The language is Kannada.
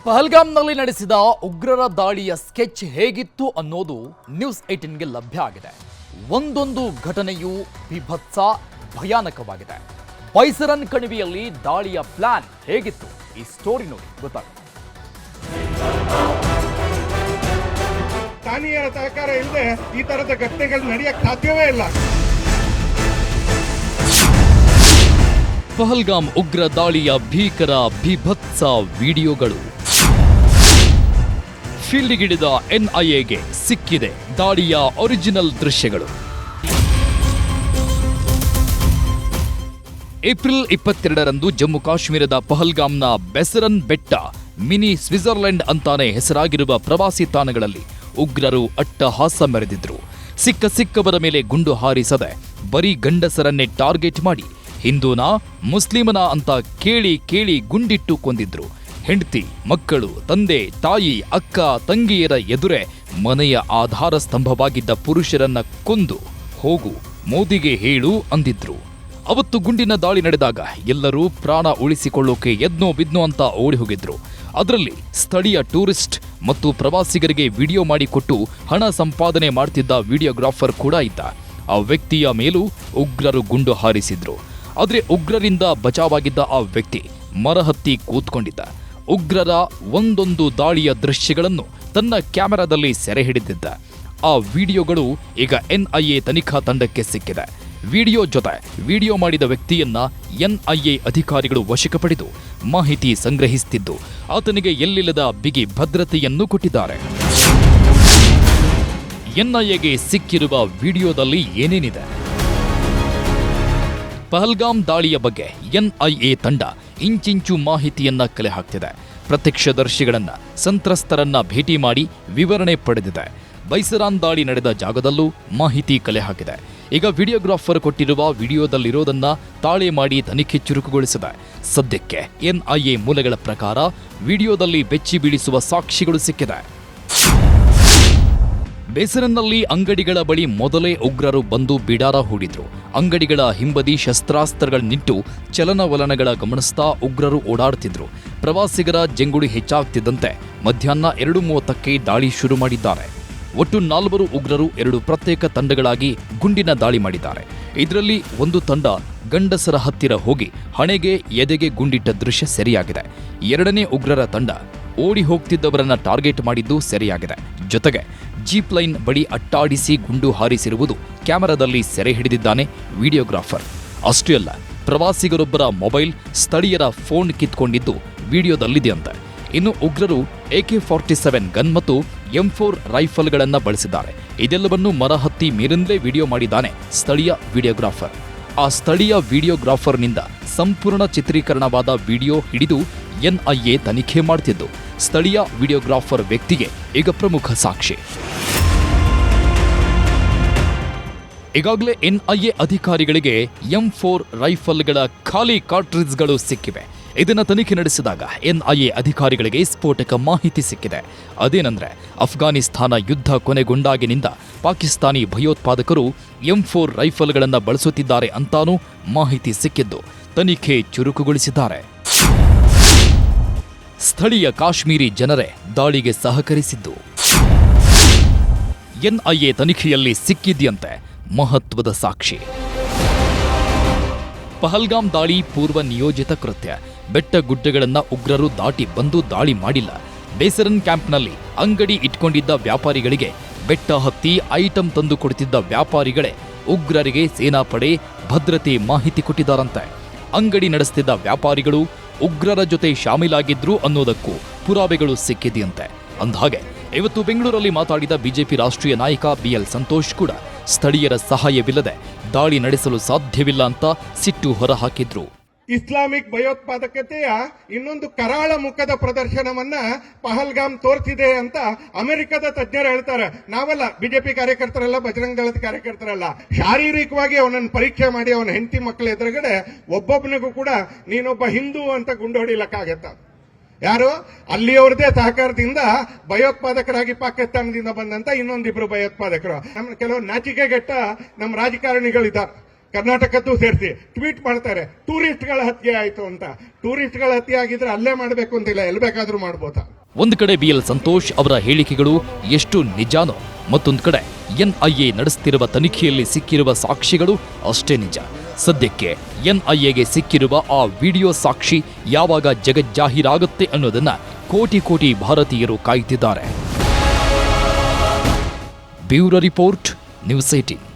ಪಹಲ್ಗಾಮ್ನಲ್ಲಿ ನಡೆಸಿದ ಉಗ್ರರ ದಾಳಿಯ ಸ್ಕೆಚ್ ಹೇಗಿತ್ತು ಅನ್ನೋದು ನ್ಯೂಸ್ 18ಗೆ ಲಭ್ಯ ಆಗಿದೆ. ಒಂದೊಂದು ಘಟನೆಯೂ ಬಿಭತ್ಸ ಭಯಾನಕವಾಗಿದೆ. ಬೈಸರನ್ ಕಣಿವೆಯಲ್ಲಿ ದಾಳಿಯ ಪ್ಲಾನ್ ಹೇಗಿತ್ತು ಈ ಸ್ಟೋರಿ ನೋಡಿ ಗೊತ್ತಾಗುತ್ತೆ. ಸ್ಥಾನೀಯರ ಸಹಕಾರ ಇಲ್ಲದೆ ಈ ತರದ ಘಟನೆಗಳು ನಡೆಯಕ್ಕೆ ಸಾಧ್ಯವೇ ಇಲ್ಲ. ಪಹಲ್ಗಾಮ್ ಉಗ್ರ ದಾಳಿಯ ಭೀಕರ ಬಿಭತ್ಸ ವಿಡಿಯೋಗಳು. ಫೀಲ್ಡ್ಗಿಳಿದ ಎನ್ಐಎಗೆ ಸಿಕ್ಕಿದೆ ದಾಳಿಯ ಒರಿಜಿನಲ್ ದೃಶ್ಯಗಳು. ಏಪ್ರಿಲ್ 22ರಂದು ಜಮ್ಮು ಕಾಶ್ಮೀರದ ಪಹಲ್ಗಾಮ್ನ ಬೆಸರನ್ ಬೆಟ್ಟ ಮಿನಿ ಸ್ವಿಟ್ಜರ್ಲೆಂಡ್ ಅಂತಾನೆ ಹೆಸರಾಗಿರುವ ಪ್ರವಾಸಿ ತಾಣಗಳಲ್ಲಿ ಉಗ್ರರು ಅಟ್ಟಹಾಸ ಮೆರೆದಿದ್ರು. ಸಿಕ್ಕವರ ಮೇಲೆ ಗುಂಡು ಹಾರಿಸದೆ ಬರೀ ಗಂಡಸರನ್ನೇ ಟಾರ್ಗೆಟ್ ಮಾಡಿ ಹಿಂದೂನಾ ಮುಸ್ಲಿಮನ ಅಂತ ಕೇಳಿ ಗುಂಡಿಟ್ಟು ಕೊಂದಿದ್ರು. ಹೆಂಡತಿ, ಮಕ್ಕಳು, ತಂದೆ, ತಾಯಿ, ಅಕ್ಕ, ತಂಗಿಯರ ಎದುರೇ ಮನೆಯ ಆಧಾರ ಸ್ತಂಭವಾಗಿದ್ದ ಪುರುಷರನ್ನ ಕೊಂದು ಹೋಗು ಮೋದಿಗೆ ಹೇಳು ಅಂದಿದ್ರು. ಅವತ್ತು ಗುಂಡಿನ ದಾಳಿ ನಡೆದಾಗ ಎಲ್ಲರೂ ಪ್ರಾಣ ಉಳಿಸಿಕೊಳ್ಳೋಕೆ ಎದ್ನೋ ಬಿದ್ನೋ ಅಂತ ಓಡಿ ಹೋಗಿದ್ರು. ಅದರಲ್ಲಿ ಸ್ಥಳೀಯ ಟೂರಿಸ್ಟ್ ಮತ್ತು ಪ್ರವಾಸಿಗರಿಗೆ ವಿಡಿಯೋ ಮಾಡಿಕೊಟ್ಟು ಹಣ ಸಂಪಾದನೆ ಮಾಡ್ತಿದ್ದ ವಿಡಿಯೋಗ್ರಾಫರ್ ಕೂಡ ಇದ್ದ. ಆ ವ್ಯಕ್ತಿಯ ಮೇಲೂ ಉಗ್ರರು ಗುಂಡು ಹಾರಿಸಿದ್ರು. ಆದರೆ ಉಗ್ರರಿಂದ ಬಚಾವಾಗಿದ್ದ ಆ ವ್ಯಕ್ತಿ ಮರಹತ್ತಿ ಕೂತ್ಕೊಂಡಿದ್ದ. ಉಗ್ರರ ಒಂದೊಂದು ದಾಳಿಯ ದೃಶ್ಯಗಳನ್ನು ತನ್ನ ಕ್ಯಾಮೆರಾದಲ್ಲಿ ಸೆರೆ ಹಿಡಿದಿದ್ದ. ಆ ವಿಡಿಯೋಗಳು ಈಗ ಎನ್ಐಎ ತನಿಖಾ ತಂಡಕ್ಕೆ ಸಿಕ್ಕಿದೆ. ವಿಡಿಯೋ ಜೊತೆ ವಿಡಿಯೋ ಮಾಡಿದ ವ್ಯಕ್ತಿಯನ್ನ ಎನ್ಐಎ ಅಧಿಕಾರಿಗಳು ವಶಕ್ಕೆ ಪಡೆದು ಮಾಹಿತಿ ಸಂಗ್ರಹಿಸುತ್ತಿದ್ದು ಆತನಿಗೆ ಎಲ್ಲಿಲ್ಲದ ಬಿಗಿ ಭದ್ರತೆಯನ್ನು ಕೊಟ್ಟಿದ್ದಾರೆ. ಎನ್ಐಎಗೆ ಸಿಕ್ಕಿರುವ ವಿಡಿಯೋದಲ್ಲಿ ಏನೇನಿದೆ? ಪಹಲ್ಗಾಮ್ ದಾಳಿಯ ಬಗ್ಗೆ ಎನ್ಐಎ ತಂಡ ಇಂಚಿಂಚು ಮಾಹಿತಿಯನ್ನ ಕಲೆ ಹಾಕ್ತಿದೆ. ಪ್ರತ್ಯಕ್ಷದರ್ಶಿಗಳನ್ನ, ಸಂತ್ರಸ್ತರನ್ನ ಭೇಟಿ ಮಾಡಿ ವಿವರಣೆ ಪಡೆದಿದೆ. ಬೈಸರಾನ್ ದಾಳಿ ನಡೆದ ಜಾಗದಲ್ಲೂ ಮಾಹಿತಿ ಕಲೆ ಹಾಕಿದೆ. ಈಗ ವಿಡಿಯೋಗ್ರಾಫರ್ ಕೊಟ್ಟಿರುವ ವಿಡಿಯೋದಲ್ಲಿರೋದನ್ನ ತಾಳೆ ಮಾಡಿ ತನಿಖೆ ಚುರುಕುಗೊಳಿಸಿದೆ. ಸದ್ಯಕ್ಕೆ ಎನ್ಐಎ ಮೂಲಗಳ ಪ್ರಕಾರ ವಿಡಿಯೋದಲ್ಲಿ ಬೆಚ್ಚಿ ಬೀಳಿಸುವ ಸಾಕ್ಷಿಗಳು ಸಿಕ್ಕಿದೆ. ಬೇಸರನ್ನಲ್ಲಿ ಅಂಗಡಿಗಳ ಬಳಿ ಮೊದಲೇ ಉಗ್ರರು ಬಂದು ಬಿಡಾರ ಹೂಡಿದ್ರು. ಅಂಗಡಿಗಳ ಹಿಂಬದಿ ಶಸ್ತ್ರಾಸ್ತ್ರಗಳನ್ನಿಟ್ಟು ಚಲನವಲನಗಳ ಗಮನಿಸ್ತಾ ಉಗ್ರರು ಓಡಾಡ್ತಿದ್ರು. ಪ್ರವಾಸಿಗರ ಜಂಗುಳಿ ಹೆಚ್ಚಾಗ್ತಿದ್ದಂತೆ ಮಧ್ಯಾಹ್ನ 2:30ಕ್ಕೆ ದಾಳಿ ಶುರು ಮಾಡಿದ್ದಾರೆ. ಒಟ್ಟು 4 ಉಗ್ರರು 2 ಪ್ರತ್ಯೇಕ ತಂಡಗಳಾಗಿ ಗುಂಡಿನ ದಾಳಿ ಮಾಡಿದ್ದಾರೆ. ಇದರಲ್ಲಿ ಒಂದು ತಂಡ ಗಂಡಸರ ಹತ್ತಿರ ಹೋಗಿ ಹಣೆಗೆ ಎದೆಗೆ ಗುಂಡಿಟ್ಟ ದೃಶ್ಯ ಸೆರೆಯಾಗಿದೆ. 2ನೇ ಉಗ್ರರ ತಂಡ ಓಡಿ ಹೋಗ್ತಿದ್ದವರನ್ನ ಟಾರ್ಗೆಟ್ ಮಾಡಿದ್ದು ಸೆರೆಯಾಗಿದೆ. ಜೊತೆಗೆ ಜೀಪ್ ಲೈನ್ ಬಳಿ ಅಟ್ಟಾಡಿಸಿ ಗುಂಡು ಹಾರಿಸಿರುವುದು ಕ್ಯಾಮೆರಾದಲ್ಲಿ ಸೆರೆ ಹಿಡಿದಿದ್ದಾನೆ ವಿಡಿಯೋಗ್ರಾಫರ್. ಅಷ್ಟೇ ಅಲ್ಲ, ಪ್ರವಾಸಿಗರೊಬ್ಬರ ಮೊಬೈಲ್, ಸ್ಥಳೀಯರ ಫೋನ್ ಕಿತ್ಕೊಂಡಿದ್ದು ವಿಡಿಯೋದಲ್ಲಿದೆಯಂತೆ. ಇನ್ನು ಉಗ್ರರು AK-47 ಗನ್ ಮತ್ತು M4 ರೈಫಲ್ಗಳನ್ನು ಬಳಸಿದ್ದಾರೆ. ಇದೆಲ್ಲವನ್ನು ಮರಹತ್ತಿ ಮೇಲಿಂದಲೇ ವಿಡಿಯೋ ಮಾಡಿದ್ದಾನೆ ಸ್ಥಳೀಯ ವಿಡಿಯೋಗ್ರಾಫರ್. ಆ ಸ್ಥಳೀಯ ವಿಡಿಯೋಗ್ರಾಫರ್ನಿಂದ ಸಂಪೂರ್ಣ ಚಿತ್ರೀಕರಣವಾದ ವಿಡಿಯೋ ಹಿಡಿದು ಎನ್ಐಎ ತನಿಖೆ ಮಾಡ್ತಿದ್ದು ಸ್ಥಳೀಯ ವಿಡಿಯೋಗ್ರಾಫರ್ ವ್ಯಕ್ತಿಗೆ ಈಗ ಪ್ರಮುಖ ಸಾಕ್ಷಿ. ಈಗಾಗಲೇ ಎನ್ಐಎ ಅಧಿಕಾರಿಗಳಿಗೆ M4 ರೈಫಲ್ಗಳ ಖಾಲಿ ಕಾರ್ಟ್ರಿಜ್ಗಳು ಸಿಕ್ಕಿವೆ. ಇದನ್ನು ತನಿಖೆ ನಡೆಸಿದಾಗ ಎನ್ಐಎ ಅಧಿಕಾರಿಗಳಿಗೆ ಸ್ಫೋಟಕ ಮಾಹಿತಿ ಸಿಕ್ಕಿದೆ. ಅದೇನೆಂದ್ರೆ, ಅಫ್ಘಾನಿಸ್ತಾನ ಯುದ್ಧ ಕೊನೆಗೊಂಡಾಗಿನಿಂದ ಪಾಕಿಸ್ತಾನಿ ಭಯೋತ್ಪಾದಕರು M4 ರೈಫಲ್ಗಳನ್ನು ಬಳಸುತ್ತಿದ್ದಾರೆ ಅಂತಾನೂ ಮಾಹಿತಿ ಸಿಕ್ಕಿದ್ದು ತನಿಖೆ ಚುರುಕುಗೊಳಿಸಿದ್ದಾರೆ. ಸ್ಥಳೀಯ ಕಾಶ್ಮೀರಿ ಜನರೇ ದಾಳಿಗೆ ಸಹಕರಿಸಿದ್ದು. ಎನ್ಐಎ ತನಿಖೆಯಲ್ಲಿ ಸಿಕ್ಕಿದ್ಯಂತೆ ಮಹತ್ವದ ಸಾಕ್ಷಿ. ಪಹಲ್ಗಾಮ್ ದಾಳಿ ಪೂರ್ವ ನಿಯೋಜಿತ ಕೃತ್ಯ. ಬೆಟ್ಟ ಗುಡ್ಡಗಳನ್ನ ಉಗ್ರರು ದಾಟಿ ಬಂದು ದಾಳಿ ಮಾಡಿಲ್ಲ. ಬೇಸರನ್ ಕ್ಯಾಂಪ್ನಲ್ಲಿ ಅಂಗಡಿ ಇಟ್ಕೊಂಡಿದ್ದ ವ್ಯಾಪಾರಿಗಳಿಗೆ ಬೆಟ್ಟ ಹತ್ತಿ ಐಟಂ ತಂದು ಕೊಡುತ್ತಿದ್ದ ವ್ಯಾಪಾರಿಗಳೇ ಉಗ್ರರಿಗೆ ಸೇನಾಪಡೆ ಭದ್ರತೆ ಮಾಹಿತಿ ಕೊಟ್ಟಿದ್ದಾರಂತೆ. ಅಂಗಡಿ ನಡೆಸುತ್ತಿದ್ದ ವ್ಯಾಪಾರಿಗಳು ಉಗ್ರರ ಜೊತೆ ಶಾಮೀಲಾಗಿದ್ರು ಅನ್ನೋದಕ್ಕೂ ಪುರಾವೆಗಳು ಸಿಕ್ಕಿದೆಯಂತೆ. ಅಂದಹಾಗೆ ಇವತ್ತು ಬೆಂಗಳೂರಲ್ಲಿ ಮಾತಾಡಿದ ಬಿಜೆಪಿ ರಾಷ್ಟ್ರೀಯ ನಾಯಕ BL ಸಂತೋಷ್ ಕೂಡ ಸ್ಥಳೀಯರ ಸಹಾಯವಿಲ್ಲದೆ ದಾಳಿ ನಡೆಸಲು ಸಾಧ್ಯವಿಲ್ಲ ಅಂತ ಸಿಟ್ಟು ಹೊರಹಾಕಿದ್ರು. ಇಸ್ಲಾಮಿಕ್ ಭಯೋತ್ಪಾದಕತೆಯ ಇನ್ನೊಂದು ಕರಾಳ ಮುಖದ ಪ್ರದರ್ಶನವನ್ನ ಪಹಲ್ಗಾಮ್ ತೋರಿಸಿದೆ ಅಂತ ಅಮೆರಿಕದ ತಜ್ಞರು ಹೇಳ್ತಾರೆ. ನಾವಲ್ಲ, ಬಿಜೆಪಿ ಕಾರ್ಯಕರ್ತರಲ್ಲ, ಬಜರಂಗ ದಳದ ಕಾರ್ಯಕರ್ತರಲ್ಲ. ಶಾರೀರಿಕವಾಗಿ ಅವನನ್ನು ಪರೀಕ್ಷೆ ಮಾಡಿ ಅವನ ಹೆಂಡತಿ ಮಕ್ಕಳ ಎದುರುಗಡೆ ಒಬ್ಬೊಬ್ಬನಿಗೂ ಕೂಡ ನೀನೊಬ್ಬ ಹಿಂದೂ ಅಂತ ಗುಂಡು ಹೊಡಿಲಕ್ಕಾಗತ್ತ. ಯಾರು? ಅಲ್ಲಿಯವರದೇ ಸಹಕಾರದಿಂದ ಭಯೋತ್ಪಾದಕರಾಗಿ ಪಾಕಿಸ್ತಾನದಿಂದ ಬಂದಂತ ಇನ್ನೊಂದಿಬ್ರು ಭಯೋತ್ಪಾದಕರು. ನಮ್ಮ ಕೆಲವು ನಾಚಿಕೆಗೆಟ್ಟ ನಮ್ಮ ರಾಜಕಾರಣಿಗಳಿದ್ದಾರೆ. ಕರ್ನಾಟಕದ್ದು ಸೇರಿಸಿ ಟ್ವೀಟ್ ಮಾಡ್ತಾರೆ ಟೂರಿಸ್ಟ್ಗಳ ಹತ್ಯೆ ಆಯ್ತು ಅಂತ. ಟೂರಿಸ್ಟ್ಗಳ ಹತ್ಯೆ ಆಗಿದ್ರೆ ಅಲ್ಲೇ ಮಾಡಬೇಕು ಅಂತಿಲ್ಲ, ಎಲ್ಲಿ ಬೇಕಾದ್ರೂ ಮಾಡ್ಬೋದಾ? ಒಂದು ಕಡೆ ಬಿಎಲ್ ಸಂತೋಷ್ ಅವರ ಹೇಳಿಕೆಗಳು ಎಷ್ಟು ನಿಜಾನೋ, ಮತ್ತೊಂದು ಕಡೆ ಎನ್ಐಎ ನಡೆಸುತ್ತಿರುವ ತನಿಖೆಯಲ್ಲಿ ಸಿಕ್ಕಿರುವ ಸಾಕ್ಷಿಗಳು ಅಷ್ಟೇ ನಿಜ. ಸದ್ಯಕ್ಕೆ ಎನ್ಐಎಗೆ ಸಿಕ್ಕಿರುವ ಆ ವಿಡಿಯೋ ಸಾಕ್ಷಿ ಯಾವಾಗ ಜಗಜ್ಜಾಹೀರಾಗುತ್ತೆ ಅನ್ನೋದನ್ನ ಕೋಟಿ ಕೋಟಿ ಭಾರತೀಯರು ಕಾಯ್ತಿದ್ದಾರೆ. Bureau report, news 18.